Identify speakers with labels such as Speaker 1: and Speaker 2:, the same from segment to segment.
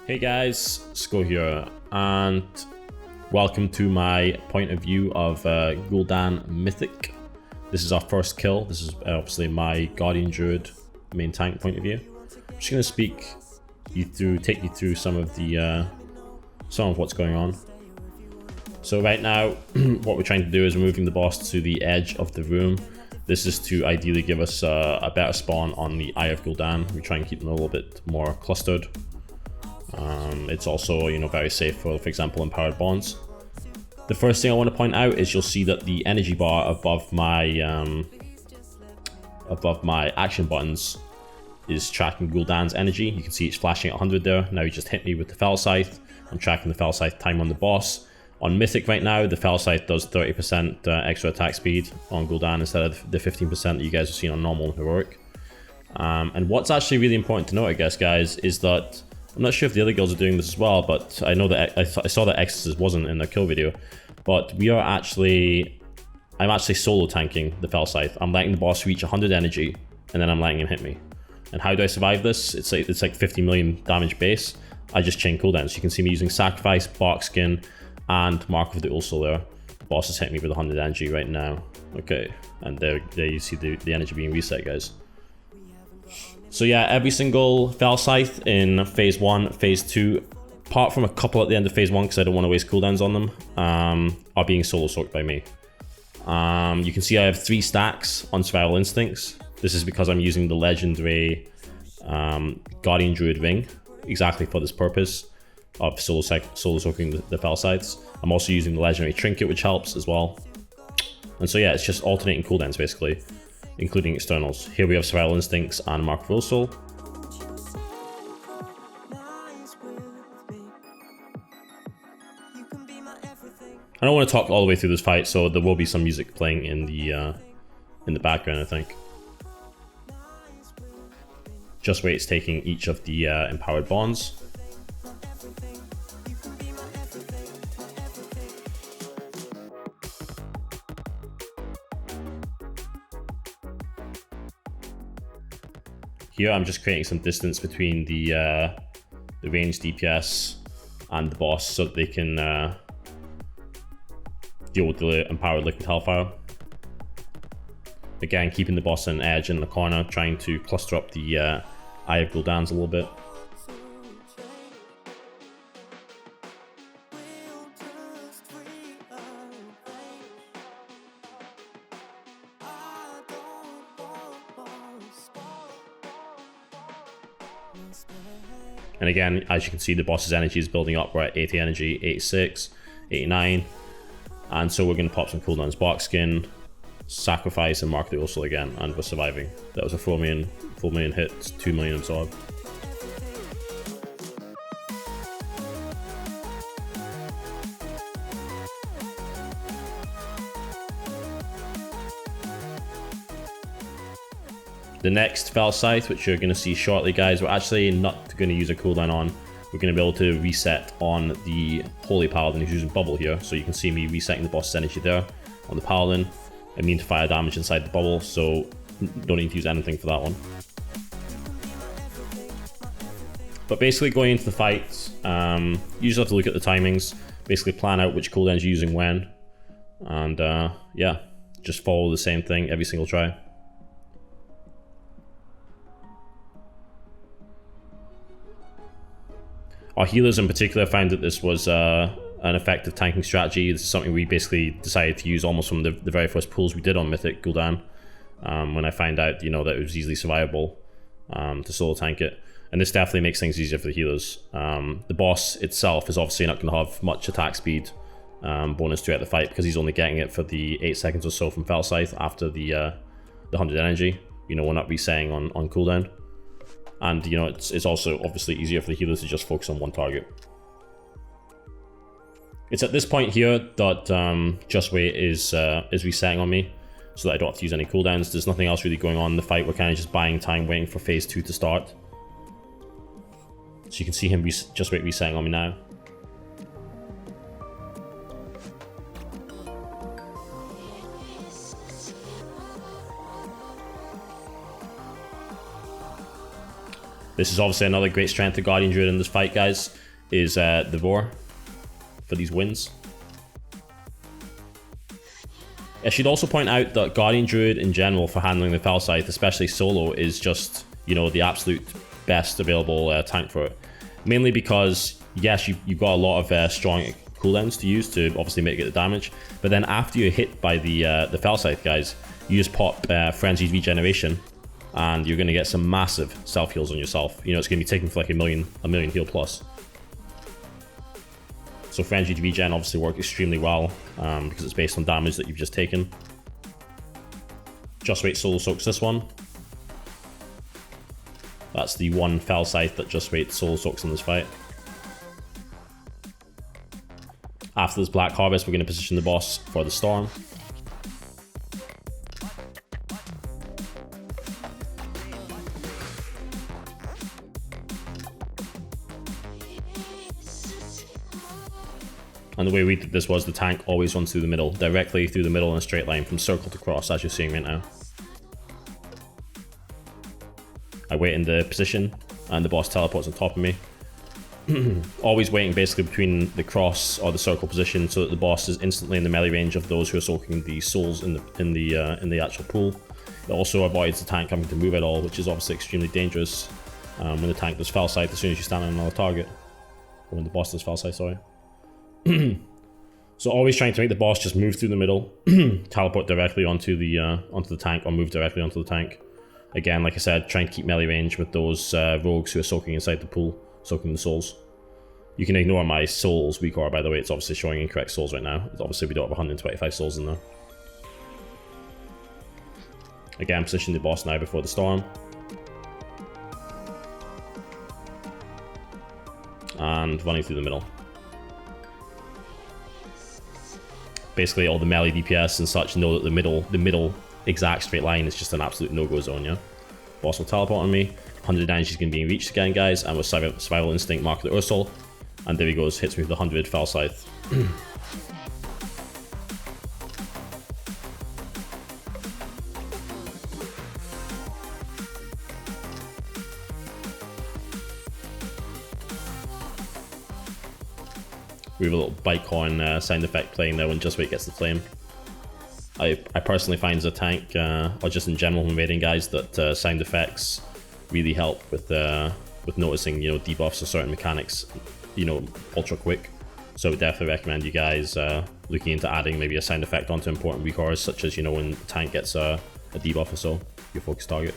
Speaker 1: Hey guys, Sko here, and welcome to my point of view of Gul'dan Mythic. This is our first kill. This is obviously my Guardian Druid main tank point of view. I'm just going to take you through some of what's going on. So right now, what we're trying to do is moving the boss to the edge of the room. This is to ideally give us a better spawn on the Eye of Gul'dan. We try and keep them a little bit more clustered. It's also, very safe for example, empowered bonds. The first thing I want to point out is you'll see that the energy bar above my action buttons is tracking Gul'dan's energy. You can see it's flashing at 100 there. Now he just hit me with the Fell Scythe. I'm tracking the Fell Scythe time on the boss. On Mythic right now, the Fell Scythe does 30% extra attack speed on Gul'dan instead of the 15% that you guys have seen on normal and heroic. And what's actually really important to note, I guess, guys, is that I'm not sure if the other guilds are doing this as well, but I know that I saw that Exodus wasn't in the kill video. But I'm actually solo tanking the Fell Scythe. I'm letting the boss reach 100 energy, and then I'm letting him hit me. And how do I survive this? It's like 50 million damage base. I just chain cooldowns. So you can see me using Sacrifice, Bark Skin, and Mark of the Ulcer there. The boss is hitting me with 100 energy right now. Okay, and there you see the energy being reset, guys. So yeah, every single Fell Scythe in phase 1, phase 2, apart from a couple at the end of phase 1 because I don't want to waste cooldowns on them, are being solo soaked by me. You can see I have 3 stacks on Survival Instincts. This is because I'm using the legendary Guardian Druid ring exactly for this purpose of solo soaking the Fell Scythes. I'm also using the legendary trinket, which helps as well. And so yeah, it's just alternating cooldowns basically, including externals. Here we have Survival Instincts and Mark of Ulcer. I don't want to talk all the way through this fight, so there will be some music playing in the background, I think. Just wait, it's taking each of the empowered bonds. Here I'm just creating some distance between the ranged DPS and the boss so that they can deal with the empowered liquid hellfire. Again, keeping the boss on edge in the corner, trying to cluster up the Eye of Gul'dan's a little bit. And again, as you can see, the boss's energy is building up. We're at 80 energy, 86, 89. And so we're going to pop some cooldowns. Bark Skin, Sacrifice, and Mark the Ulcer again. And we're surviving. That was a 4 million hits, 2 million absorb. The next Fell Scythe, which you're going to see shortly, guys, we're actually not going to use a cooldown on. We're going to be able to reset on the Holy Paladin who's using Bubble here. So you can see me resetting the boss's energy there on the Paladin. Immune to fire damage inside the bubble, so don't need to use anything for that one. But basically going into the fight, you just have to look at the timings, basically plan out which cooldowns you're using when. And yeah, just follow the same thing every single try. Our healers in particular found that this was an effective tanking strategy. This is something we basically decided to use almost from the very first pulls we did on Mythic Gul'Dan. When I found out, that it was easily survivable to solo tank it. And this definitely makes things easier for the healers. The boss itself is obviously not going to have much attack speed bonus throughout the fight because he's only getting it for the 8 seconds or so from Fell Scythe after the 100 energy. We're not resetting on cooldown. And it's also obviously easier for the healers to just focus on one target. It's at this point here that Just Wait is resetting on me, so that I don't have to use any cooldowns. There's nothing else really going on in the fight. We're kind of just buying time, waiting for phase 2 to start. So you can see him Just Wait resetting on me now. This is obviously another great strength of Guardian Druid in this fight, guys, is the roar for these wins. I should also point out that Guardian Druid in general for handling the Fell Scythe, especially solo, is just, you know, the absolute best available tank for it. Mainly because, yes, you've got a lot of strong cooldowns to use to obviously mitigate the damage, but then after you're hit by the Fell Scythe, guys, you just pop Frenzied Regeneration, and you're going to get some massive self heals on yourself. You know, it's going to be taking for like a million heal plus. So Frenzied Regen obviously works extremely well because it's based on damage that you've just taken. Just Wait solo soaks this one. That's the one Fell Scythe that Just Wait solo soaks in this fight. After this Black Harvest, we're going to position the boss for the Storm. And the way we did this was the tank always runs through the middle, directly through the middle in a straight line from circle to cross, as you're seeing right now. I wait in the position, and the boss teleports on top of me. Always waiting basically between the cross or the circle position so that the boss is instantly in the melee range of those who are soaking the souls in the actual pool. It also avoids the tank having to move at all, which is obviously extremely dangerous when the tank does Fell Scythe as soon as you stand on another target. Or when the boss does Fell Scythe, sorry. So always trying to make the boss just move through the middle, teleport directly onto the tank, or move directly onto the tank. Again, like I said, trying to keep melee range with those rogues who are soaking inside the pool, soaking the souls. You can ignore my souls weak aura, by the way. It's obviously showing incorrect souls right now. Obviously, we don't have 125 souls in there. Again, position the boss now before the storm. And running through the middle. Basically, all the melee DPS and such know that the middle exact straight line is just an absolute no-go zone, yeah? Boss will teleport on me. 100 damage is going to be reached again, guys, and with Survival Instinct, Mark of the Ursol. And there he goes, hits me with the 100 Fell Scythe. We have a little Bitcoin sound effect playing there when Just Wait gets the flame. I personally find as a tank, or just in general when raiding, guys, that sound effects really help with noticing, you know, debuffs or certain mechanics, you know, ultra quick. So I would definitely recommend you guys looking into adding maybe a sound effect onto important weak auras, such as, you know, when the tank gets a debuff or so, your focus target.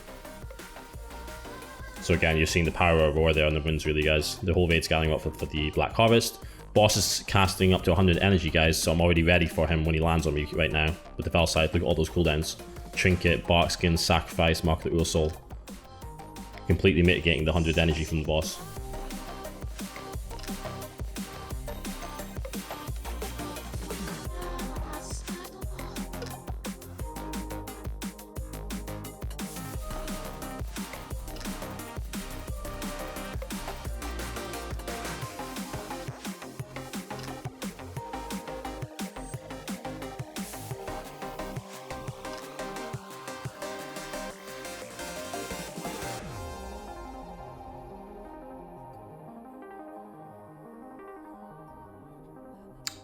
Speaker 1: So again, you're seeing the power of Roar there on the runes, really, guys. The whole raid's scaling up for the Black Harvest. Boss is casting up to 100 energy, guys, so I'm already ready for him when he lands on me right now with the Fell Scythe. Look at all those cooldowns. Trinket, Barkskin, Sacrifice, Mark of the Ursol. Completely mitigating the 100 energy from the boss.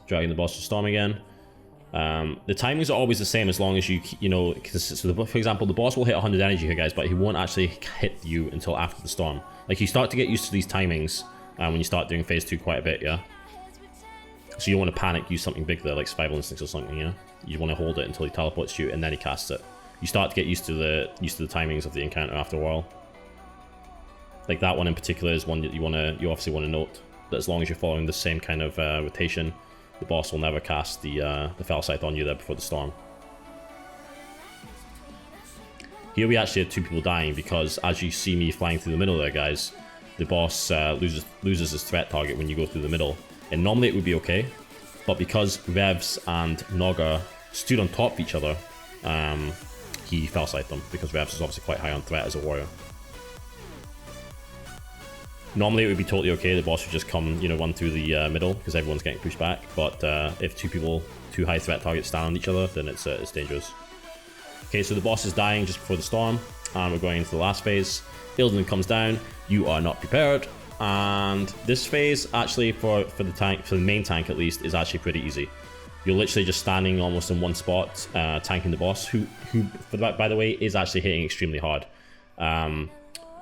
Speaker 1: Dragging the boss to storm again. The timings are always the same as long as you know, so for example, the boss will hit 100 energy here, guys, but he won't actually hit you until after the storm. Like, you start to get used to these timings when you start doing phase 2 quite a bit, yeah? So you want to panic, use something big there, like Survival Instincts or something, yeah? You want to hold it until he teleports you, and then he casts it. You start to get used to the timings of the encounter after a while. Like, that one in particular is one that you obviously want to note, that as long as you're following the same kind of rotation, the boss will never cast the Fell Scythe on you there before the storm. Here we actually have 2 people dying because, as you see me flying through the middle there, guys, the boss loses his threat target when you go through the middle. And normally it would be okay, but because Revs and Nogga stood on top of each other, he Fell Scythed them, because Revs is obviously quite high on threat as a warrior. Normally it would be totally okay, the boss would just come, you know, run through the middle because everyone's getting pushed back, but if 2 high threat targets stand on each other, then it's dangerous. Okay, so the boss is dying just before the storm. and we're going into the last phase. Gul'dan comes down, you are not prepared, and this phase actually for the tank, for the main tank at least, is actually pretty easy. You're literally just standing almost in one spot, tanking the boss, who by the way, is actually hitting extremely hard.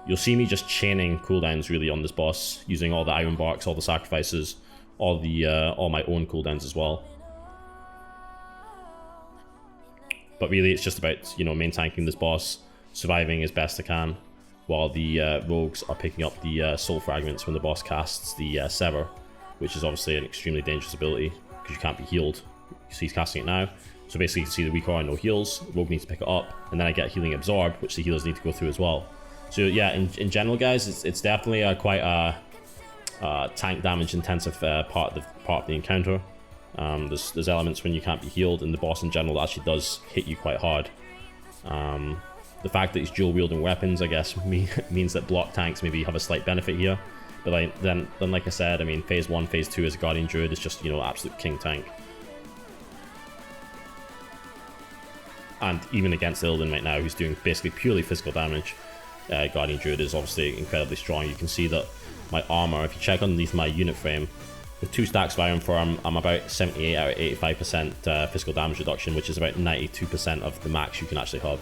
Speaker 1: You'll see me just chaining cooldowns really on this boss, using all the iron barks, all the sacrifices, all my own cooldowns as well. But really, it's just about, you know, main tanking this boss, surviving as best I can, while the rogues are picking up the soul fragments when the boss casts the Sever, which is obviously an extremely dangerous ability because you can't be healed. So he's casting it now. So basically, you can see the weak aura, no heals. Rogue needs to pick it up, and then I get healing absorb, which the healers need to go through as well. So yeah, in general, guys, it's definitely quite a tank damage intensive part of the encounter. There's elements when you can't be healed, and the boss in general actually does hit you quite hard. The fact that he's dual wielding weapons, I guess, means that block tanks maybe have a slight benefit here. But then like I said, I mean, phase 1, phase 2 as a Guardian Druid is just, you know, absolute king tank. And even against Gul'dan right now, who's doing basically purely physical damage, Guardian Druid is obviously incredibly strong. You can see that my armor, if you check underneath my unit frame, with 2 stacks of iron for I'm about 78 out of 85% physical damage reduction, which is about 92% of the max you can actually have.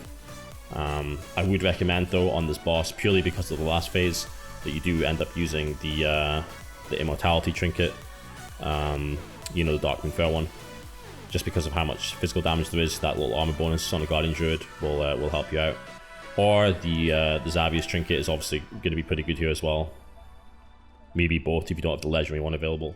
Speaker 1: I would recommend though on this boss, purely because of the last phase, that you do end up using the immortality trinket, you know, the Dark Moon Fair one, just because of how much physical damage there is. That little armor bonus on a Guardian Druid will help you out. Or the Xavius trinket is obviously going to be pretty good here as well. Maybe both if you don't have the legendary one available.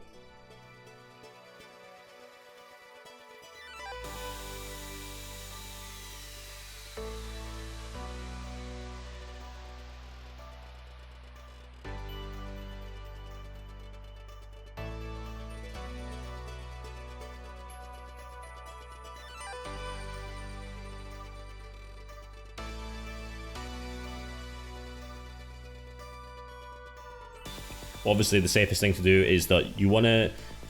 Speaker 1: Obviously, the safest thing to do is that you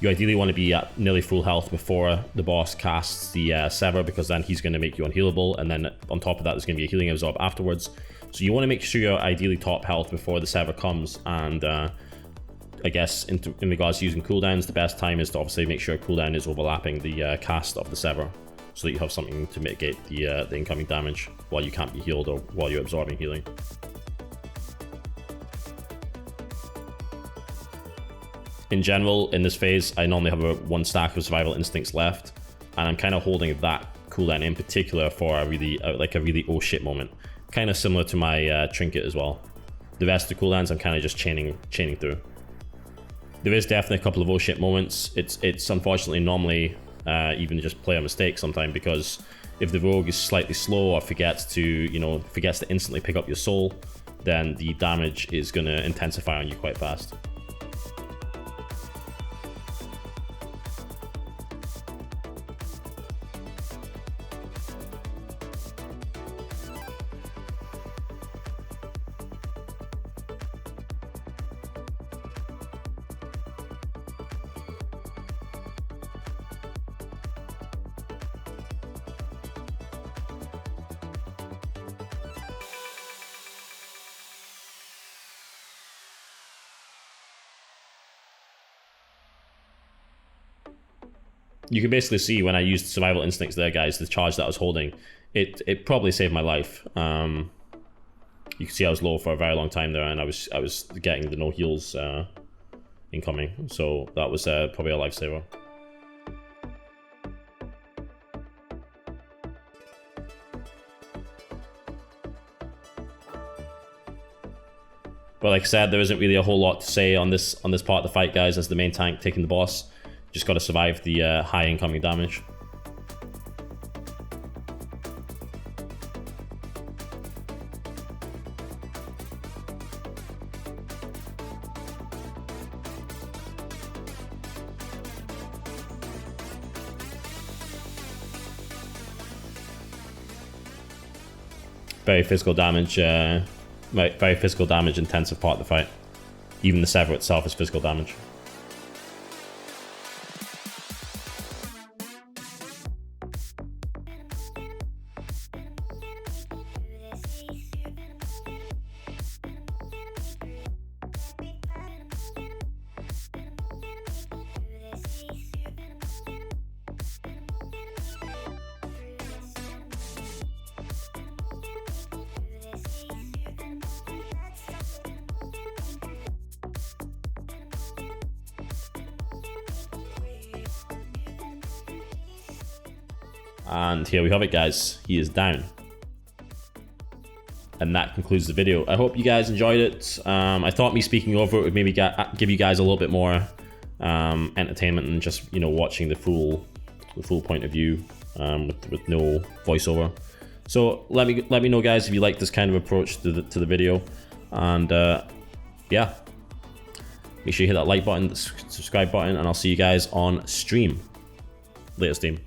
Speaker 1: ideally want to be at nearly full health before the boss casts the Sever, because then he's going to make you unhealable, and then on top of that, there's going to be a healing absorb afterwards. So you want to make sure you're ideally top health before the Sever comes, and I guess in regards to using cooldowns, the best time is to obviously make sure cooldown is overlapping the cast of the Sever, so that you have something to mitigate the incoming damage while you can't be healed or while you're absorbing healing. In general, in this phase, I normally have 1 stack of Survival Instincts left, and I'm kind of holding that cooldown in particular for a really oh shit moment. Kind of similar to my trinket as well. The rest of the cooldowns I'm kind of just chaining through. There is definitely a couple of oh shit moments. It's unfortunately normally even just player mistake sometimes, because if the rogue is slightly slow or forgets to instantly pick up your soul, then the damage is going to intensify on you quite fast. You can basically see when I used Survival Instincts there, guys, the charge that I was holding, it probably saved my life. You can see I was low for a very long time there, and I was getting the no heals incoming, so that was probably a lifesaver. But like I said, there isn't really a whole lot to say on this part of the fight, guys, as the main tank taking the boss. Just got to survive the high incoming damage. Very physical damage intensive part of the fight. Even the Sever itself is physical damage. And here we have it, guys. He is down. And that concludes the video. I hope you guys enjoyed it. I thought me speaking over it would maybe give you guys a little bit more entertainment than just, you know, watching the full point of view with no voiceover. So let me know, guys, if you like this kind of approach to the video. And yeah, make sure you hit that like button, the subscribe button, and I'll see you guys on stream. Later, team.